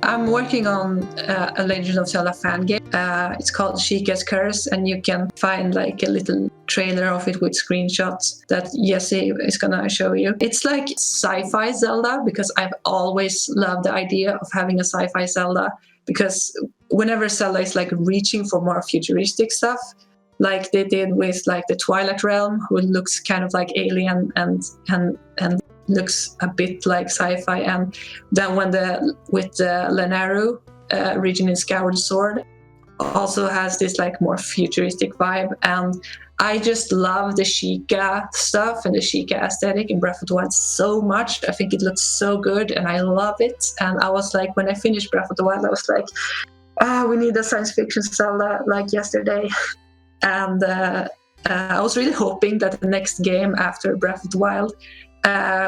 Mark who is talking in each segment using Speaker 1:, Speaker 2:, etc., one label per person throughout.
Speaker 1: I'm working on a Legend of Zelda fan game. It's called Shiekah's Curse, and you can find like a little trailer of it with screenshots that �H𝐿𝐴 is gonna show you. It's like sci-fi Zelda, because I've always loved the idea of having a sci-fi Zelda, because whenever Zelda is like reaching for more futuristic stuff, like they did with like the Twilight Realm, who looks kind of like alien and looks a bit like sci-fi, and then with the Lanayru region in Skyward Sword also has this like more futuristic vibe. And I just love the Shiekah stuff and the Shiekah aesthetic in Breath of the Wild so much. I think it looks so good and I love it. And I was like, when I finished Breath of the Wild, I was like, we need a science fiction Zelda like yesterday. And I was really hoping that the next game after Breath of the Wild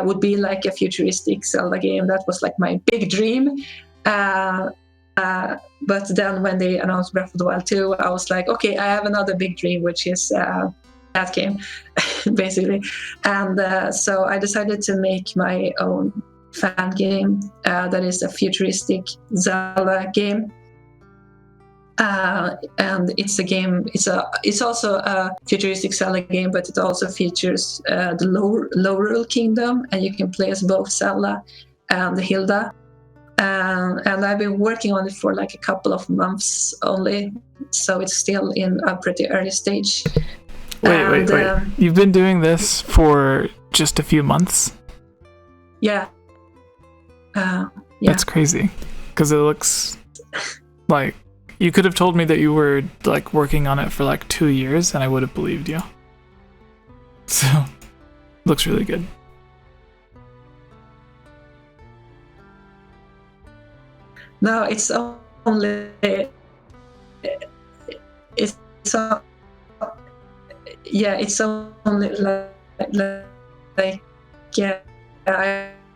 Speaker 1: would be like a futuristic Zelda game. That was like my big dream. But then when they announced Breath of the Wild 2, I was like, okay, I have another big dream, which is that game, basically. And so I decided to make my own fan game that is a futuristic Zelda game. And it's a game. It's also a futuristic Zelda game, but it also features the lower kingdom, and you can play as both Zelda and Hilda. And I've been working on it for like a couple of months only, so it's still in a pretty early stage.
Speaker 2: Wait. You've been doing this for just a few months?
Speaker 1: Yeah.
Speaker 2: That's crazy, because it looks like you could have told me that you were like working on it for like 2 years and I would have believed you. So, looks really good.
Speaker 1: No, it's only I've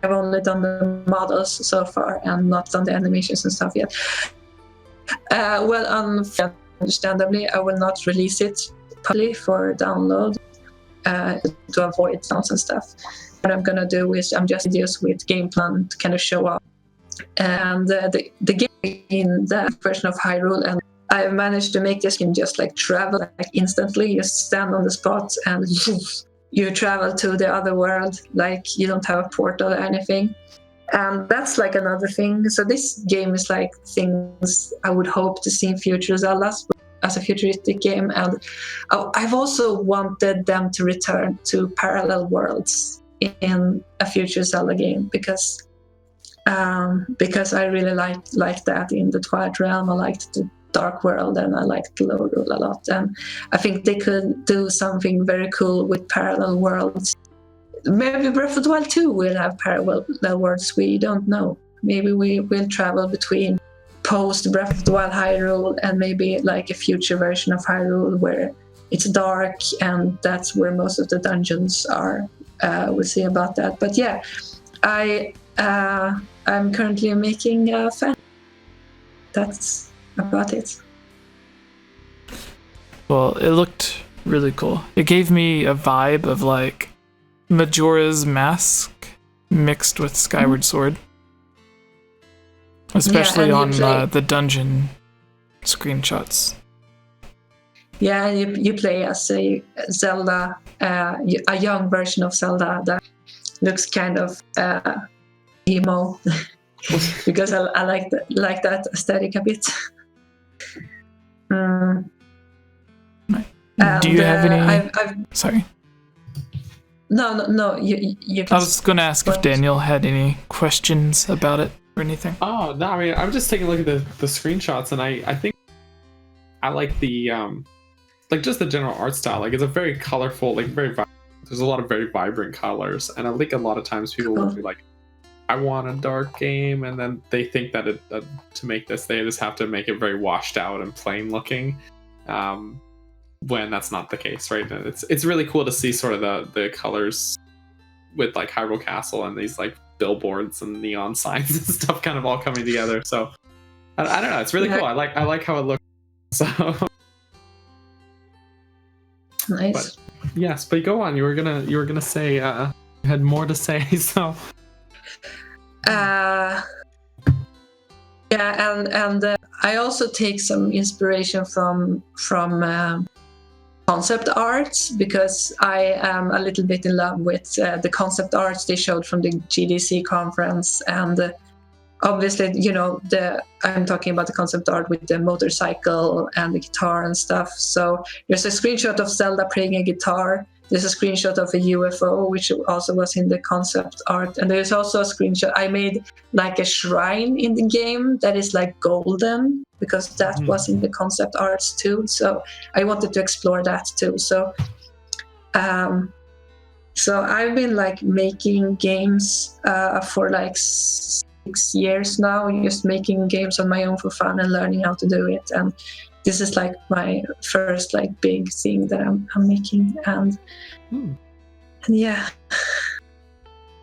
Speaker 1: only done the models so far and not done the animations and stuff yet. Understandably, I will not release it publicly for download to avoid sounds and stuff. What I'm gonna do is I'm just videos with game plan to kind of show up. And the game in that version of Hyrule, and I managed to make this game just like travel like instantly. You stand on the spot and you travel to the other world, like you don't have a portal or anything. And that's like another thing. So this game is like things I would hope to see in future Zeldas as a futuristic game. And I've also wanted them to return to parallel worlds in a future Zelda game, because I really like that in the Twilight Realm. I liked the Dark World and I liked Lorule a lot. And I think they could do something very cool with parallel worlds. Maybe Breath of the Wild 2 will have parallel worlds, we don't know. Maybe we will travel between post Breath of the Wild Hyrule and maybe like a future version of Hyrule where it's dark and that's where most of the dungeons are. We'll see about that. But yeah, I'm currently making a fan. That's about it.
Speaker 2: Well, it looked really cool. It gave me a vibe of like Majora's Mask mixed with Skyward Sword, especially on the dungeon screenshots.
Speaker 1: Yeah, you play as a Zelda, a young version of Zelda that looks kind of emo, because I like that aesthetic a bit.
Speaker 2: Do you have any? Sorry.
Speaker 1: No. You
Speaker 2: I was going to ask if Daniel had any questions about it or anything.
Speaker 3: Oh no, I mean I'm just taking a look at the screenshots, and I think I like the like just the general art style. Like it's a very colorful, like there's a lot of very vibrant colors, and I think a lot of times people will be like, I want a dark game, and then they think that to make this they just have to make it very washed out and plain looking. When that's not the case, right? It's really cool to see sort of the colors with like Hyrule Castle and these like billboards and neon signs and stuff kind of all coming together. So I don't know, it's really cool. I like how it looks. So
Speaker 1: nice.
Speaker 3: But go on. You were gonna say you had more to say. So
Speaker 1: Yeah, and I also take some inspiration from concept arts, because I am a little bit in love with the concept arts they showed from the GDC conference. And obviously, I'm talking about the concept art with the motorcycle and the guitar and stuff. So there's a screenshot of Zelda playing a guitar. There's a screenshot of a UFO, which also was in the concept art. And there's also a screenshot. I made like a shrine in the game that is like golden, because that was in the concept arts too. So I wanted to explore that too. So I've been like making games for like 6 years now, just making games on my own for fun and learning how to do it. And this is like my first like big thing that I'm making. And yeah.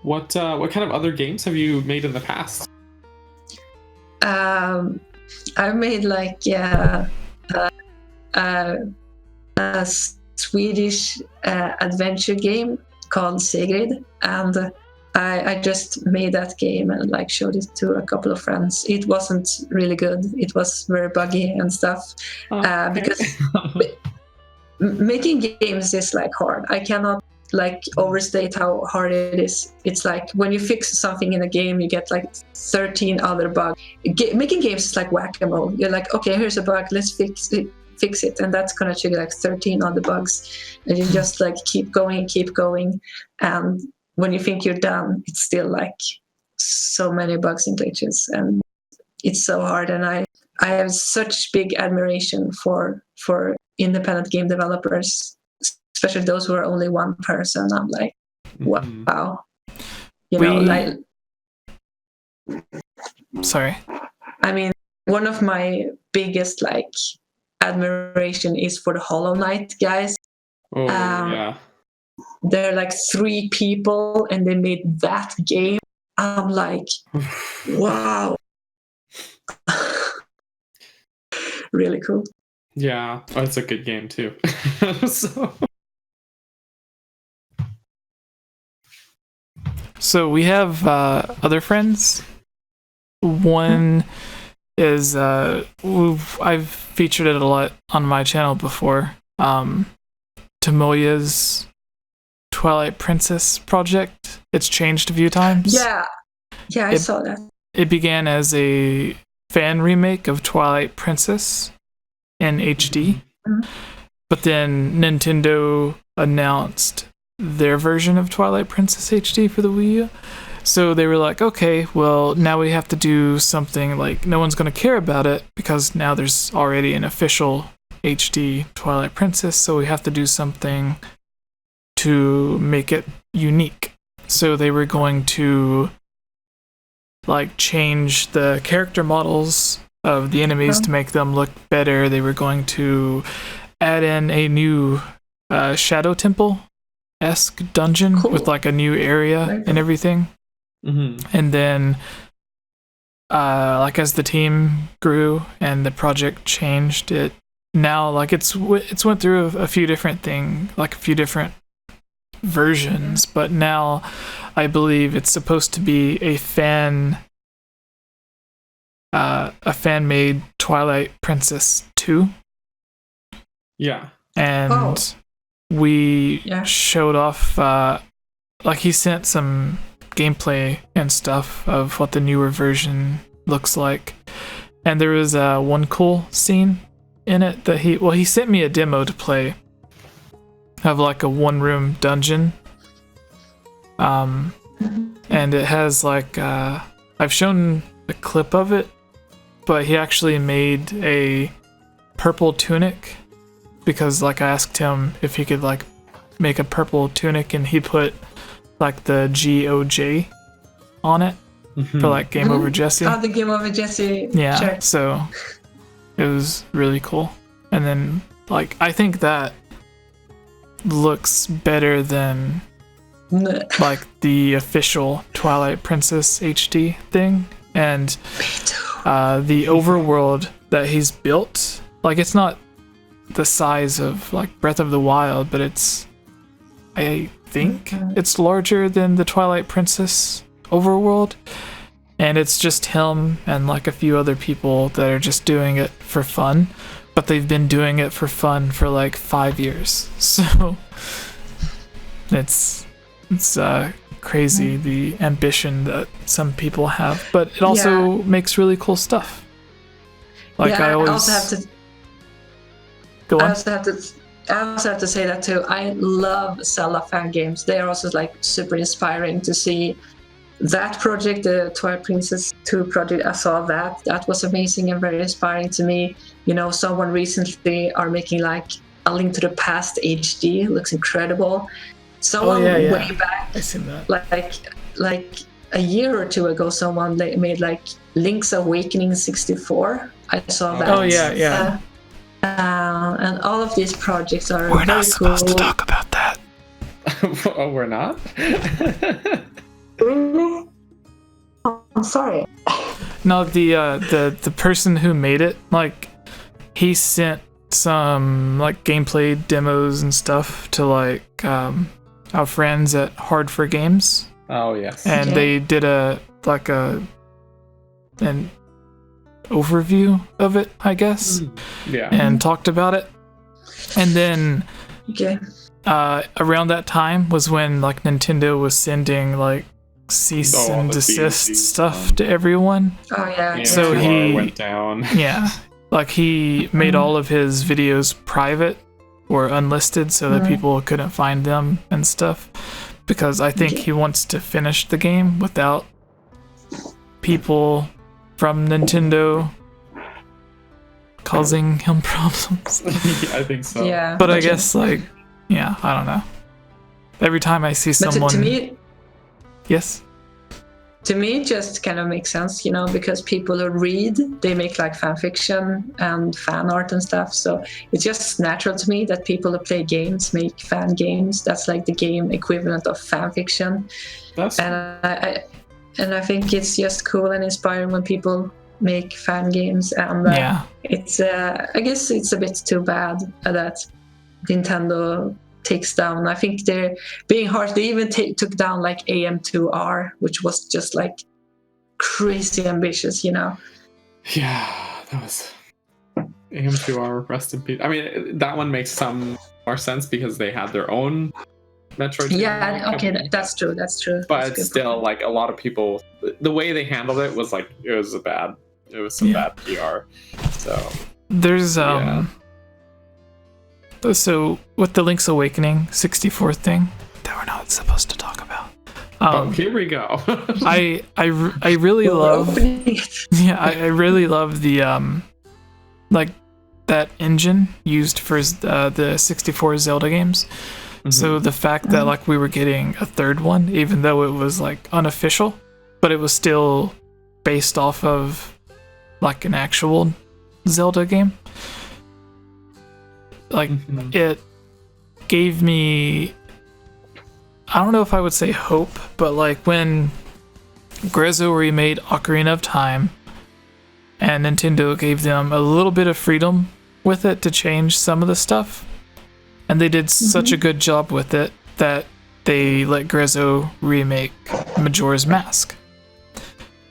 Speaker 3: What kind of other games have you made in the past?
Speaker 1: I've made like a Swedish adventure game called 𝐘𝐨𝐲𝐿, and I just made that game and like showed it to a couple of friends. It wasn't really good. It was very buggy and stuff. Because making games is like hard. I cannot like overstate how hard it is. It's like when you fix something in a game, you get like 13 other bugs. Making games is like whack-a-mole. You're like, okay, here's a bug, let's fix it, and that's gonna trigger like 13 other bugs, and you just like keep going, and when you think you're done, it's still like so many bugs and glitches, and it's so hard. And I have such big admiration for independent game developers, especially those who are only one person. I'm like, wow.
Speaker 2: Sorry.
Speaker 1: I mean, one of my biggest like admiration is for the Hollow Knight guys.
Speaker 3: Yeah.
Speaker 1: They're like 3 people and they made that game. I'm like, wow. Really cool.
Speaker 3: Yeah, it's a good game too.
Speaker 2: So we have other friends. One is I've featured it a lot on my channel before. Tomoya's Twilight Princess project. It's changed a few times.
Speaker 1: Yeah, I saw that.
Speaker 2: It began as a fan remake of Twilight Princess in HD, but then Nintendo announced their version of Twilight Princess HD for the Wii U. So they were like, okay, well, now we have to do something like no one's going to care about it because now there's already an official HD Twilight Princess, so we have to do something to make it unique. So they were going to like change the character models of the enemies to make them look better. They were going to add in a new Shadow Temple-esque dungeon with like a new area and everything. And then like as the team grew and the project changed, it now like it's went through a few different versions, but now I believe it's supposed to be a fan-made Twilight Princess 2.
Speaker 3: Yeah.
Speaker 2: And we showed off like he sent some gameplay and stuff of what the newer version looks like, and there was one cool scene in it that he sent me a demo to play of like a one-room dungeon, and it has like I've shown a clip of it, but he actually made a purple tunic because like I asked him if he could like make a purple tunic, and he put like the GOJ on it for like Game Over Jesse.
Speaker 1: Oh, the Game Over Jesse.
Speaker 2: Yeah,
Speaker 1: sure.
Speaker 2: So it was really cool. And then like I think that looks better than like the official Twilight Princess HD thing. And the overworld that he's built, like it's not the size of like Breath of the Wild, but I think it's larger than the Twilight Princess overworld, and it's just him and like a few other people that are just doing it for fun, but they've been doing it for fun for like 5 years. So it's crazy the ambition that some people have, but it also makes really cool stuff. Like I also have to
Speaker 1: go on. I also have to say that too. I love Zelda fan games. They are also like super inspiring to see. That project, the Twilight Princess 2 project, I saw that was amazing and very inspiring to me. You know, someone recently are making like a Link to the Past HD, looks incredible. Someone way back,
Speaker 2: I seen that.
Speaker 1: Like a year or two ago, someone they made like Link's Awakening 64. I saw that.
Speaker 2: Oh yeah.
Speaker 1: And all of these projects are
Speaker 2: We're not supposed to talk about that.
Speaker 3: Oh, we're not?
Speaker 1: I'm sorry.
Speaker 2: No, the person who made it, like, he sent some like gameplay demos and stuff to like our friends at Hard for Games.
Speaker 3: Oh yes.
Speaker 2: And they did an overview of it, I guess.
Speaker 3: Yeah.
Speaker 2: And talked about it. And then around that time was when like Nintendo was sending like cease and desist stuff to everyone.
Speaker 1: Oh yeah.
Speaker 2: So he
Speaker 3: went down.
Speaker 2: Yeah. Like he made all of his videos private or unlisted so that people couldn't find them and stuff, because I think he wants to finish the game without people from Nintendo causing him problems.
Speaker 3: I think so.
Speaker 1: Yeah.
Speaker 2: But I guess I don't know. Every time I see someone,
Speaker 1: to me,
Speaker 2: yes.
Speaker 1: To me, it just kind of makes sense, you know, because people who read, they make like fan fiction and fan art and stuff. So it's just natural to me that people who play games make fan games. That's like the game equivalent of fan fiction. And I think it's just cool and inspiring when people make fan games. And it's I guess it's a bit too bad that Nintendo takes down. I think they're being harsh. They even took down like AM2R, which was just like crazy ambitious, you know.
Speaker 3: Yeah, that was AM2R. Rest in peace. I mean, that one makes some more sense because they had their own Metroid.
Speaker 1: Yeah, okay, that's true.
Speaker 3: But still, like a lot of people, the way they handled it was like it was some bad PR. So
Speaker 2: there's So with the Link's Awakening 64 thing that we're not supposed to talk about.
Speaker 3: Here we go.
Speaker 2: I really love. Yeah, I really love the like that engine used for the 64 Zelda games. Mm-hmm. So the fact that like we were getting a third one, even though it was like unofficial, but it was still based off of like an actual Zelda game. Like it gave me, I don't know if I would say hope, but like when 𝐓𝐻𝐲 remade Ocarina of Time and Nintendo gave them a little bit of freedom with it to change some of the stuff, and they did such a good job with it that they let 𝐓𝐻𝐲 remake Majora's Mask.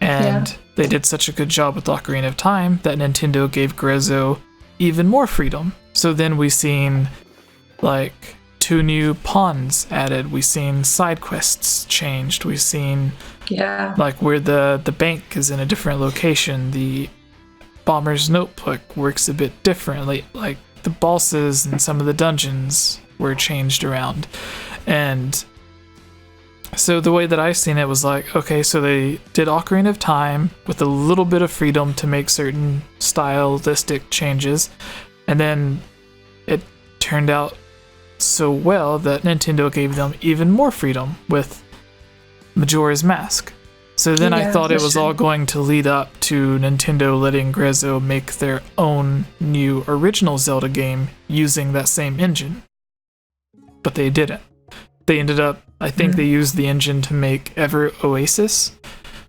Speaker 2: And they did such a good job with Ocarina of Time that Nintendo gave 𝐓𝐻𝐲 even more freedom. So then we seen like 2 new pawns added. We seen side quests changed. We seen like where the bank is in a different location. The bomber's notebook works a bit differently. Like the bosses and some of the dungeons were changed around. And so the way that I've seen it was like, okay, so they did Ocarina of Time with a little bit of freedom to make certain stylistic changes. And then it turned out so well that Nintendo gave them even more freedom with Majora's Mask. So then I thought it was all going to lead up to Nintendo letting 𝐓𝐻𝐲 make their own new original Zelda game using that same engine. But they didn't. They ended up, I think they used the engine to make 𝐓𝐼𝐢,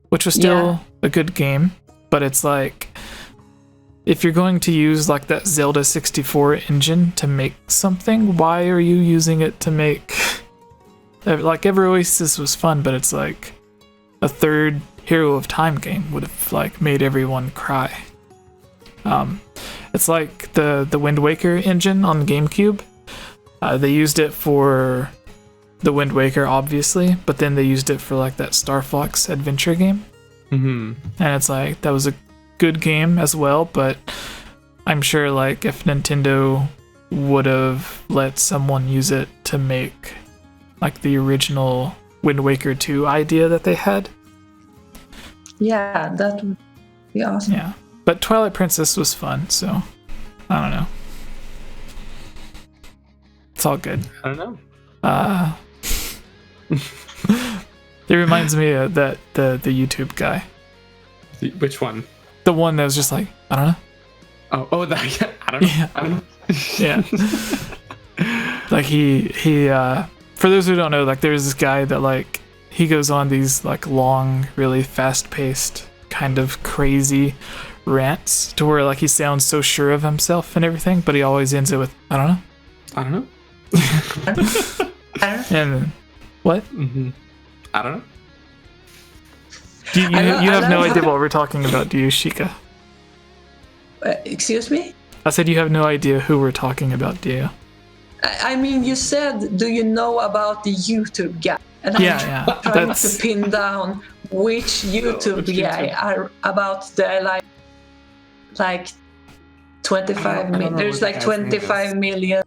Speaker 2: which was still a good game, but it's like, if you're going to use like that Zelda 64 engine to make something, why are you using it to make... Like 𝐓𝐼𝐢 was fun, but it's like a third Hero of Time game would have like made everyone cry. It's like the Wind Waker engine on GameCube. They used it for the Wind Waker, obviously, but then they used it for like that Star Fox adventure game.
Speaker 3: Mm-hmm.
Speaker 2: And it's like that was a good game as well, but I'm sure like if Nintendo would have let someone use it to make like the original Wind Waker 2 idea that they had.
Speaker 1: Yeah, that would be awesome.
Speaker 2: Yeah. But Twilight Princess was fun, so I don't know. It's all good.
Speaker 3: I don't know.
Speaker 2: It reminds me of that the YouTube guy.
Speaker 3: Which one?
Speaker 2: The one that was just like, I don't know.
Speaker 3: Oh, that. Yeah, I don't know.
Speaker 2: Yeah.
Speaker 3: I don't know.
Speaker 2: Yeah. Like he for those who don't know, like there's this guy that like he goes on these like long, really fast-paced, kind of crazy rants to where like he sounds so sure of himself and everything, but he always ends it with I don't know.
Speaker 3: I don't know.
Speaker 2: And what?
Speaker 3: Mm-hmm. I don't know.
Speaker 2: You have no idea what we're talking about, do you, Shiekah?
Speaker 1: Excuse me?
Speaker 2: I said you have no idea who we're talking about, do you?
Speaker 1: I mean, you said, do you know about the YouTube guy? And
Speaker 2: Yeah,
Speaker 1: I'm trying to pin down which YouTube guy are about the like 25 million. There's like 25 million.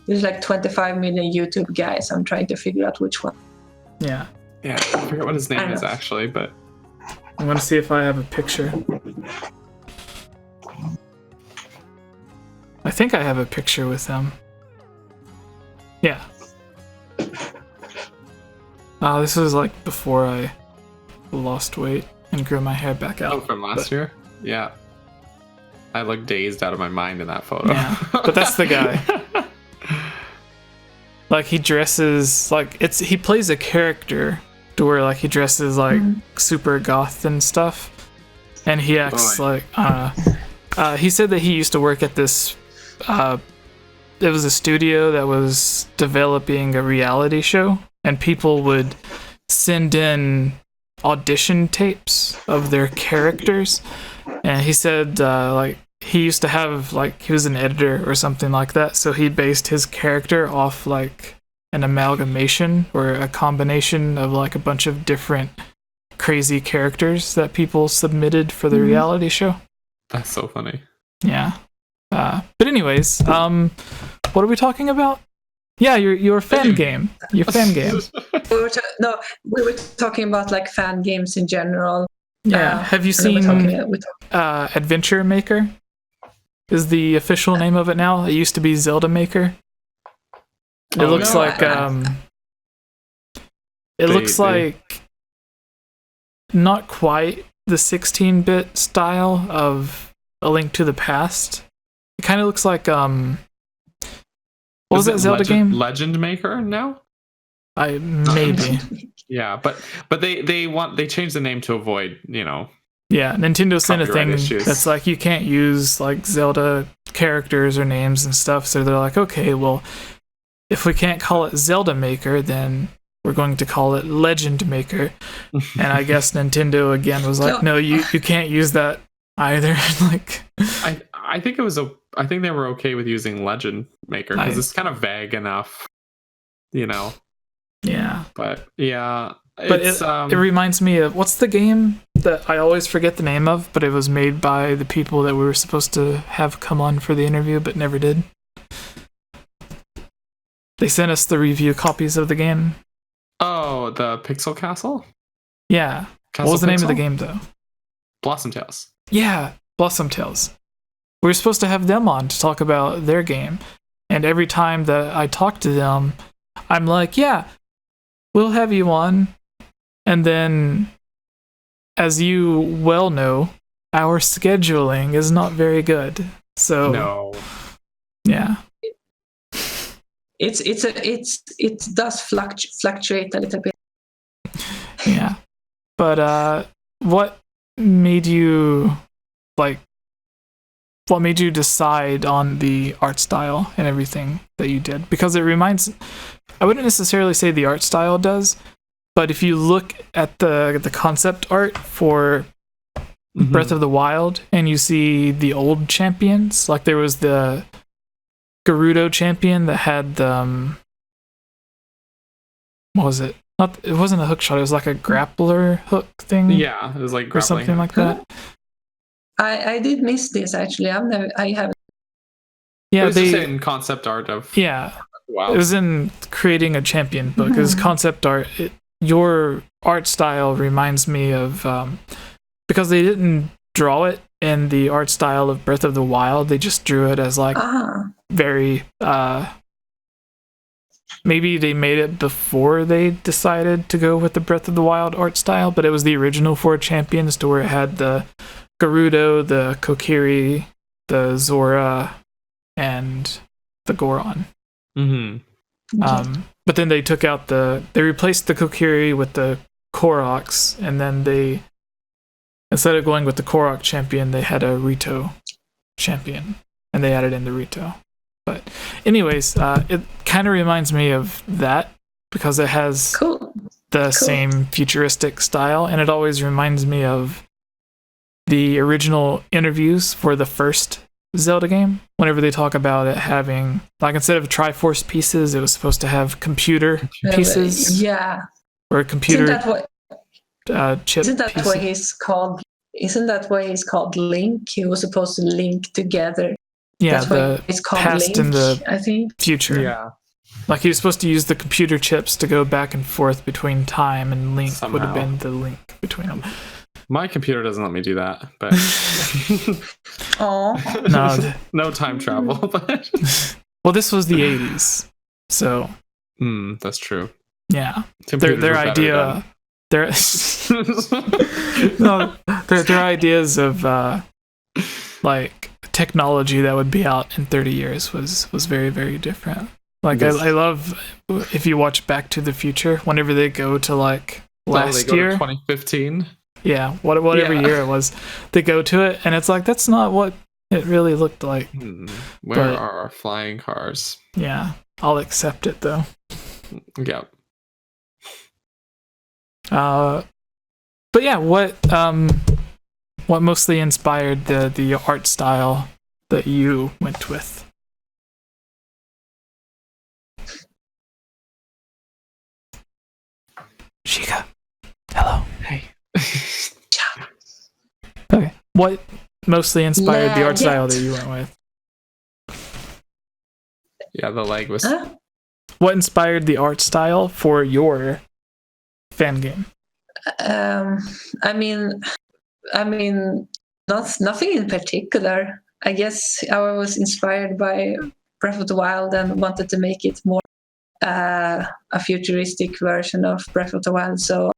Speaker 1: There's like 25 million YouTube guys. I'm trying to figure out which one.
Speaker 2: Yeah.
Speaker 3: Yeah, I forget what his name is actually, but
Speaker 2: I'm gonna see if I have a picture. I think I have a picture with him. Yeah. This was like before I lost weight and grew my hair back out.
Speaker 3: Oh, from last year? Yeah. I look dazed out of my mind in that photo.
Speaker 2: Yeah, but that's the guy. Like he dresses like he plays a character to where like he dresses like super goth and stuff, and he acts like he said that he used to work at this it was a studio that was developing a reality show, and people would send in audition tapes of their characters, and he said like he used to have like he was an editor or something like that, so he based his character off like an amalgamation or a combination of like a bunch of different crazy characters that people submitted for the reality show.
Speaker 3: That's so funny.
Speaker 2: Yeah. But anyways, what are we talking about? Yeah, your fan game. Your fan game.
Speaker 1: We were talking about like fan games in general.
Speaker 2: Yeah. Have you seen Adventure Maker? Is the official name of it now? It used to be Zelda Maker. It looks like like not quite the 16-bit style of A Link to the Past. It kind of looks like what was that Zelda game?
Speaker 3: Legend Maker now?
Speaker 2: Maybe.
Speaker 3: Yeah, but they changed the name to avoid,
Speaker 2: Yeah, Nintendo sent a thing
Speaker 3: issues.
Speaker 2: that's like you can't use like Zelda characters or names and stuff, so they're like, okay, well, if we can't call it Zelda Maker, then we're going to call it Legend Maker. And I guess Nintendo again was like, no, you can't use that either. Like,
Speaker 3: I think I think they were okay with using Legend Maker because it's kind of vague enough,
Speaker 2: Yeah.
Speaker 3: But yeah,
Speaker 2: but it reminds me of what's the game that I always forget the name of, but it was made by the people that we were supposed to have come on for the interview, but never did. They sent us the review copies of the game.
Speaker 3: Oh, the Pixel Castle?
Speaker 2: Yeah. What was the name of the game, though?
Speaker 3: Blossom Tales.
Speaker 2: Yeah, Blossom Tales. We were supposed to have them on to talk about their game. And every time that I talk to them, I'm like, yeah, we'll have you on. And then, as you well know, our scheduling is not very good. So,
Speaker 3: no.
Speaker 1: Yeah. It does fluctuate a little bit.
Speaker 2: Yeah, but what made you decide on the art style and everything that you did? Because it reminds, I wouldn't necessarily say the art style does, but if you look at the concept art for Breath of the Wild and you see the old champions, like there was the Gerudo champion that had the what was it? It wasn't a hook shot. It was like a grappler hook thing.
Speaker 3: Yeah, it was like
Speaker 2: or something like that.
Speaker 1: I did miss this actually. I haven't.
Speaker 2: Yeah,
Speaker 3: it was just in concept art of.
Speaker 2: Yeah,
Speaker 3: Wow.
Speaker 2: it was in creating a champion book. It was concept art. Your art style reminds me of because they didn't draw it in the art style of Breath of the Wild. They just drew it as like very. Maybe they made it before they decided to go with the Breath of the Wild art style, but it was the original 4 champions to where it had the Gerudo, the Kokiri, the Zora, and the Goron. But then they took out they replaced the Kokiri with the Koroks, and then they, instead of going with the Korok champion, they had a Rito champion, and they added in the Rito. But anyways, it kind of reminds me of that because it has the same futuristic style, and it always reminds me of the original interviews for the first Zelda game. Whenever they talk about it having, like, instead of Triforce pieces, it was supposed to have computer pieces.
Speaker 1: Yeah.
Speaker 2: Or computer chip
Speaker 1: Isn't that
Speaker 2: pieces.
Speaker 1: why he's called? Isn't that why he's called Link? He was supposed to link together.
Speaker 2: Yeah,
Speaker 1: That's why it's called
Speaker 2: past
Speaker 1: Link,
Speaker 2: and the
Speaker 1: I think.
Speaker 2: future.
Speaker 3: Yeah.
Speaker 2: Like he was supposed to use the computer chips to go back and forth between time, and Link would have
Speaker 3: Somehow.
Speaker 2: been the link between them.
Speaker 3: My computer doesn't let me do that, but
Speaker 1: Oh.
Speaker 3: no time travel. But
Speaker 2: Well, this was the 80s, so
Speaker 3: that's true.
Speaker 2: yeah.
Speaker 3: Computers
Speaker 2: Their
Speaker 3: were better
Speaker 2: idea, their no, their ideas of like technology that would be out in 30 years was very, very different. Like
Speaker 3: Yes.
Speaker 2: I love if you watch Back to the Future, whenever they go to like last year,
Speaker 3: 2015.
Speaker 2: yeah, whatever
Speaker 3: Yeah.
Speaker 2: year it was, they go to it, and it's like that's not what it really looked like.
Speaker 3: Where
Speaker 2: But-
Speaker 3: are our flying cars?
Speaker 2: Yeah, I'll accept it though.
Speaker 3: Yeah.
Speaker 2: But yeah, what mostly inspired the art style that you went with? Shiekah, hello.
Speaker 3: Hey.
Speaker 2: Okay, what mostly inspired the art
Speaker 1: Yeah,
Speaker 2: style
Speaker 1: yeah.
Speaker 2: that you went with?
Speaker 3: Yeah, the leg was.
Speaker 1: Huh?
Speaker 2: What inspired the art style for your fan game?
Speaker 1: I mean, nothing in particular. I guess I was inspired by Breath of the Wild and wanted to make it more a futuristic version of Breath of the Wild. So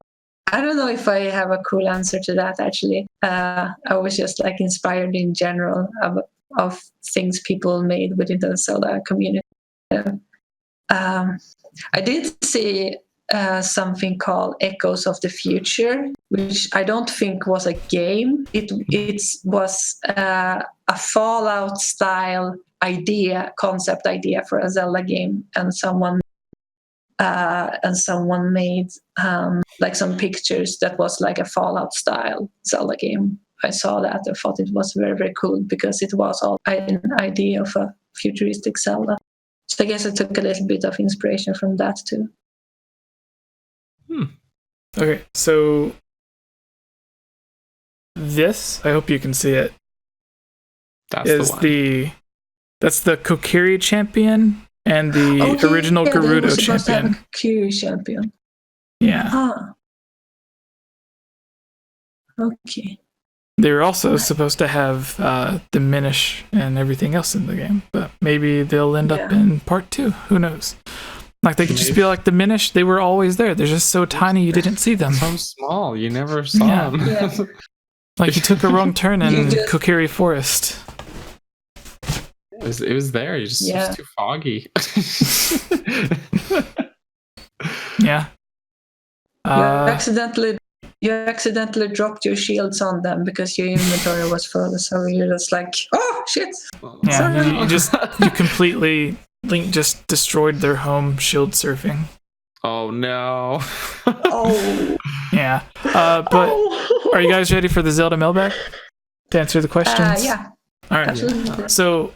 Speaker 1: I don't know if I have a cool answer to that. Actually, I was just like inspired in general of things people made within the Zelda community. I did see something called Echoes of the Future, which I don't think was a game. It was a Fallout style concept idea for a Zelda game, and someone made like some pictures that was like a Fallout style Zelda game. I saw that and thought it was very, very cool because it was all an idea of a futuristic Zelda. So I guess I took a little bit of inspiration from that too.
Speaker 2: Okay, so this, I hope you can see it,
Speaker 3: That's
Speaker 2: is
Speaker 3: the one.
Speaker 2: that's the Kokiri champion and the original Gerudo champion.
Speaker 1: Kokiri champion.
Speaker 2: Yeah.
Speaker 1: Ah. Okay.
Speaker 2: They were also supposed to have diminish and everything else in the game, but maybe they'll end up in part 2. Who knows? Like they could just be like diminish. They were always there. They're just so tiny you didn't see them.
Speaker 3: So small, you never saw them.
Speaker 1: Yeah.
Speaker 2: Like you took a wrong turn in
Speaker 1: You just-
Speaker 2: Kokiri Forest.
Speaker 3: It was there. It was too foggy.
Speaker 2: Yeah.
Speaker 1: You accidentally dropped your shields on them because your inventory was full. So you're just like, oh shit!
Speaker 2: Yeah. You completely Link just destroyed their home shield surfing.
Speaker 3: Oh no.
Speaker 1: Oh.
Speaker 2: Yeah. But are you guys ready for the Zelda mailbag to answer the questions?
Speaker 1: Yeah.
Speaker 2: All right.
Speaker 1: Absolutely.
Speaker 2: So